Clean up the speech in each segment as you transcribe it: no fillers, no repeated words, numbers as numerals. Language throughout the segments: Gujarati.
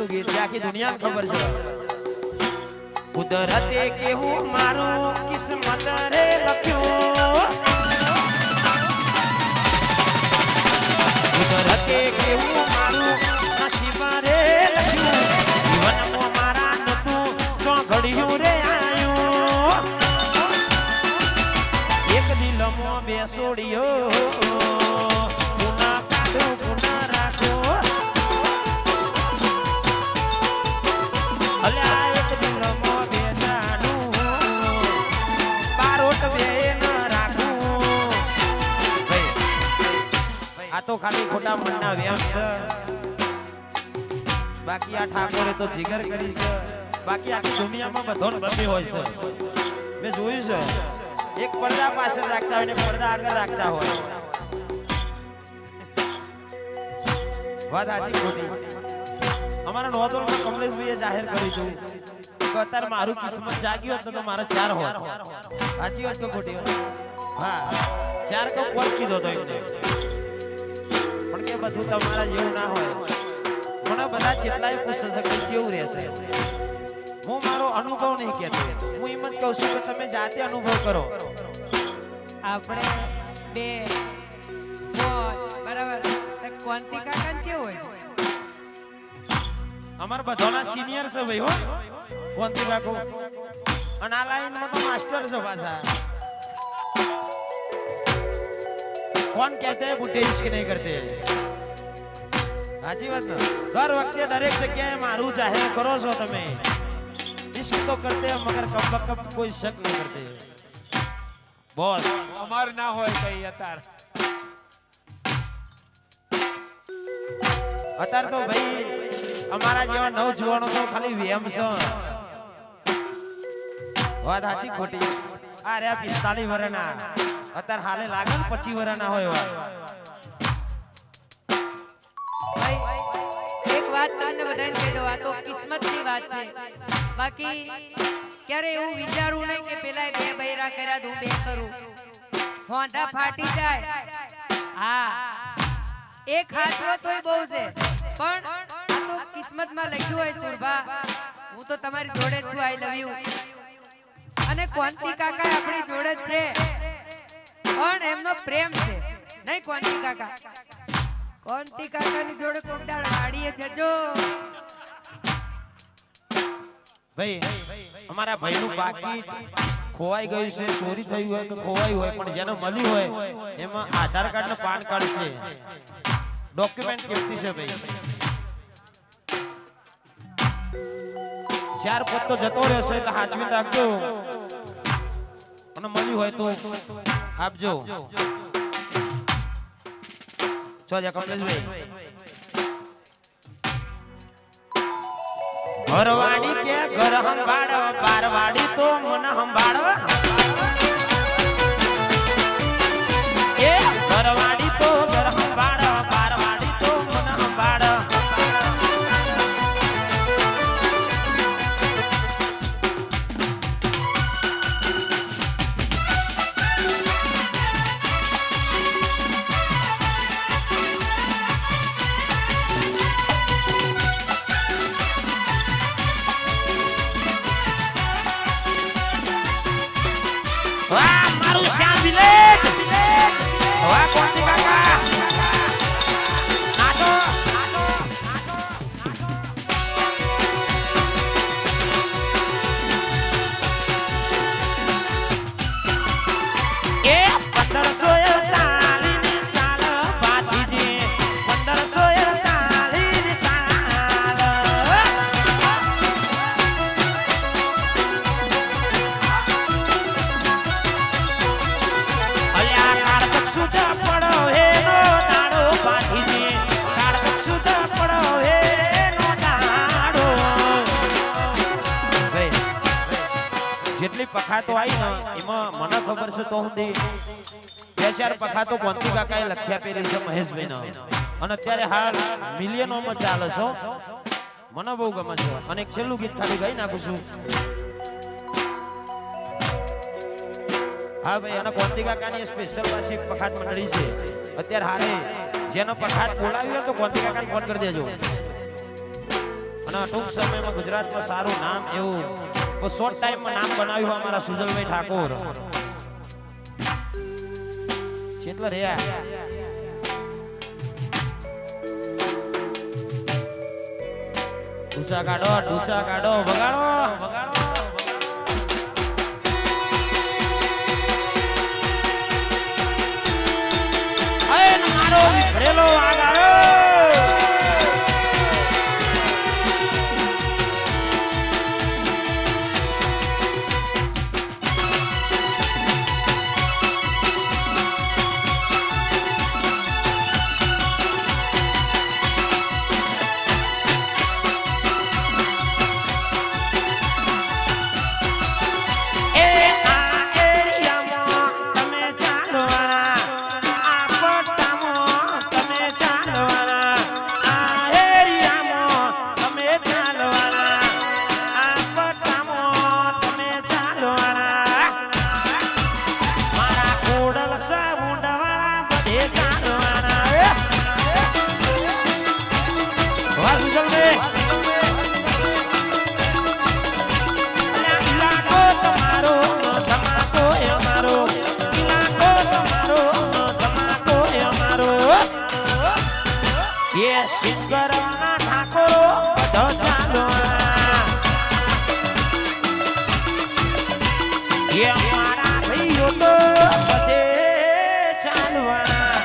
છેલ્લું ગીત આખી દુનિયાને ખબર છે કુદરતે કેવું મારું કિસ્મત રે લખ્યું કુદરતે કેવું મારું નસીબ રે લખ્યું જીવનમાં મારા નતું તો ઘડ્યું રે આયું એક દિલમાં બેસોડ્યો પુના કાઢો પુના રાખો અલ્યા એક દિલમાં બેજાનું બારોટ બે ન રાખું આ તો ખાલી ખોટા મનના વ્યામ છે બાકી આ ઠાકોરે તો જીગર કરી છે બાકી આખી દુનિયામાં બધોને બધી હોય છે મેં જોયું છે એક પડદા પાછળ રાખતા હોય ને પડદા આગળ રાખતા હોય વાત સાચી ખોટી અમારા નોંધોમાં કમલેશભાઈએ જાહેર કર્યું હતું કે અત્યારે મારું કિસ્મત જાગ્યું હોત તો મારો 4 હોત સાચી વાત તો ખોટી હા 4 તો કોલ કીધો તો એમને પણ કે બધું તમારા જેવું ના હોય મને બધા જેટલાય પૂછે છે કે કેવું રહેશે હું મારો અનુભવ નહીં કહેતો હું એમ જ કહું છું કે તમે જાતે અનુભવ કરો આપણે બે બરાબર કોંતી કાકા કેવું હોય અમાર બધાના સિનિયર છે ભાઈ હો કોંતી કાકો અને આ લાઈનમાં તો માસ્ટર છે પાછા कौन कहते हैं बुढ़े इश्क नहीं करते साची बात ना हर वक्त दरेक जगह मारू चाहे करो सो तमे इश्क तो करते हैं मगर कब कब कोई शक नहीं करते बॉस अमर ना होय कई अतार तो भाई हमारा जेवा नौजवानों तो खाली व्यायाम से વાત સાચી ખોટી આ રે 45 વર્ષના અત્યારે હાલે લાગે 25 વર્ષના હોય એક વાત તમને બધાને કહી દો આ તો કિસ્મતની વાત છે બાકી ક્યારે એવું વિચારવું નહીં કે પેલા બે બૈરા કર્યા હું બે કરું હોંડા ફાટી જાય હા એક હાથ હોય તોય બહુ છે પણ આ તો કિસ્મતમાં લખ્યું હોય સુરભા હું તો તમારી જોડે જ છું આઈ લવ યુ અને કોંતી કાકા આપણી જોડે જ છે પણ એમનો પ્રેમ છે નહીં કોંતી કાકા કોંતી કાકાની જોડે કોકડાળ વાડીએ જજો ભાઈ અમારા ભાઈનું બાકી ખોવાઈ ગયું છે ચોરી થઈ હોય કે ખોવાઈ હોય પણ જેને મળ્યું હોય એમાં આધાર કાર્ડ ને પાન કાર્ડ છે ડોક્યુમેન્ટ કેફતી છે ભાઈ 4 પોત તો જતો રહેશે એટલે હાચવી રાખજો અને મળ્યું હોય તો આપજો ચો જા કમલેશભાઈ ઘરવાડી કે ઘર સંભાળ બારવાડી તો મન સંભાળ એ ઘરવાડી તો ઘર સંભાળ બારવાડી તો મન સંભાળ વાહ મારું શ્યામ વિલેજ વાહ કોંતી કાકા નાચો એ 1548 ની સાલ બાધીજી 1548 ની સાલ અલ્યા કાળક સુધા પડો હેનો દાડો બાધીજી કાળક સુધા પડો હેનો દાડો જેટલી પખાતો આવી ને એમાં મને ખબર છે તો સુધી 2-4 પખાતો કોંતી કાકાએ લખ્યા પેલી છે મહેશભાઈ નો અને અત્યારે હાલ મિલિયનોમાં ચાલે છે મને બહુ ગમે છે અને એક છેલ્લું ગીત ખાલી ગાઈ નાખું છું હા ભાઈ અને કોંતી કાકાની સ્પેશિયલ પાછી પખાત મંડળી છે અત્યારે હાલે જેનો પખાત બોલાવ્યો તો કોંતી કાકાને ફોન કરી દેજો અને ટૂંક સમયમાં ગુજરાતમાં સારું નામ એવું બહુ શોર્ટ ટાઈમમાં નામ બનાવ્યું અમારા સુજલભાઈ ઠાકોર કેટલા રહ્યા ઊંચા કાઢો વગાડો મારો વિખરેલો વાગ આવ્યો સિંગરના ઠાકોરો બધો ચાલવાના એ મારા ભાઈઓ તો બધે ચાલવાના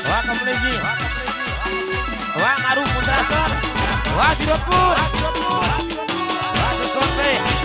વાહ કમલેશજી વાહ મારું મુદ્રાસર વાહ વિરોધપુર વાહ જસવંતભાઈ